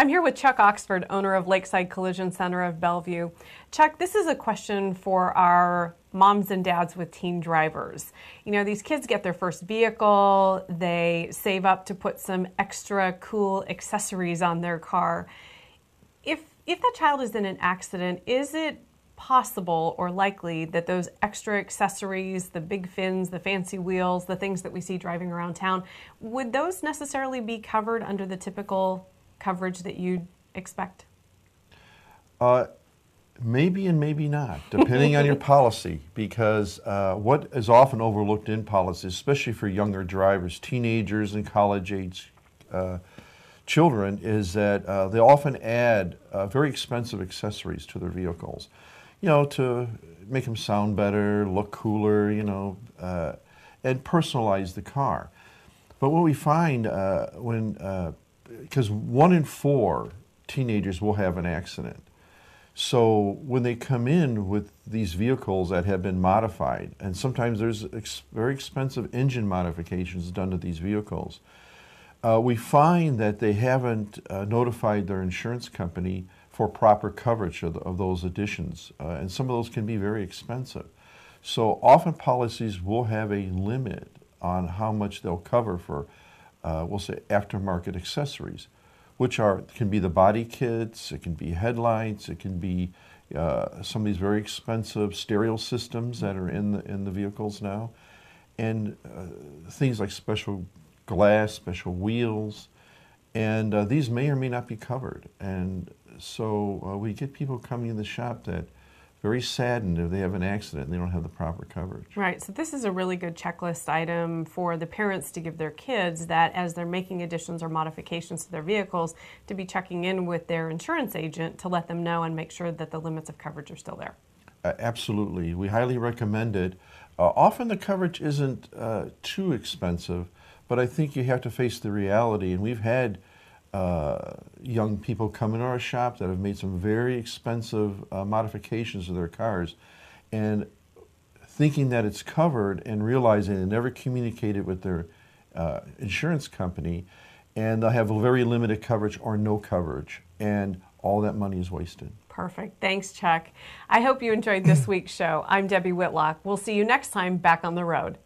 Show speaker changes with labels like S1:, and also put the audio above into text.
S1: I'm here with Chuck Oxford, owner of Lakeside Collision Center of Bellevue. Chuck, this is a question for our moms and dads with teen drivers. You know, these kids get their first vehicle, they save up to put some extra cool accessories on their car. If that child is in an accident, is it possible or likely that those extra accessories, the big fins, the fancy wheels, the things that we see driving around town, would those necessarily be covered under the typical coverage that you'd expect?
S2: Maybe and maybe not, depending on your policy, because what is often overlooked in policies, especially for younger drivers, teenagers and college-age children, is that they often add very expensive accessories to their vehicles, you know, to make them sound better, look cooler, you know, and personalize the car. But what we find because 1 in 4 teenagers will have an accident. So when they come in with these vehicles that have been modified, and sometimes there's very expensive engine modifications done to these vehicles, we find that they haven't notified their insurance company for proper coverage of those additions, and some of those can be very expensive. So often policies will have a limit on how much they'll cover for we'll say aftermarket accessories, which can be the body kits, it can be headlights, it can be some of these very expensive stereo systems that are in the vehicles now, and things like special glass, special wheels, and these may or may not be covered. And so we get people coming in the shop that very saddened if they have an accident and they don't have the proper coverage.
S1: Right, so this is a really good checklist item for the parents to give their kids, that as they're making additions or modifications to their vehicles, to be checking in with their insurance agent to let them know and make sure that the limits of coverage are still there.
S2: Absolutely, we highly recommend it. Often the coverage isn't too expensive, but I think you have to face the reality, and we've had young people come into our shop that have made some very expensive modifications to their cars, and thinking that it's covered and realizing they never communicated with their insurance company, and they'll have very limited coverage or no coverage, and all that money is wasted.
S1: Perfect. Thanks, Chuck. I hope you enjoyed this week's show. I'm Debbie Whitlock. We'll see you next time back on the road.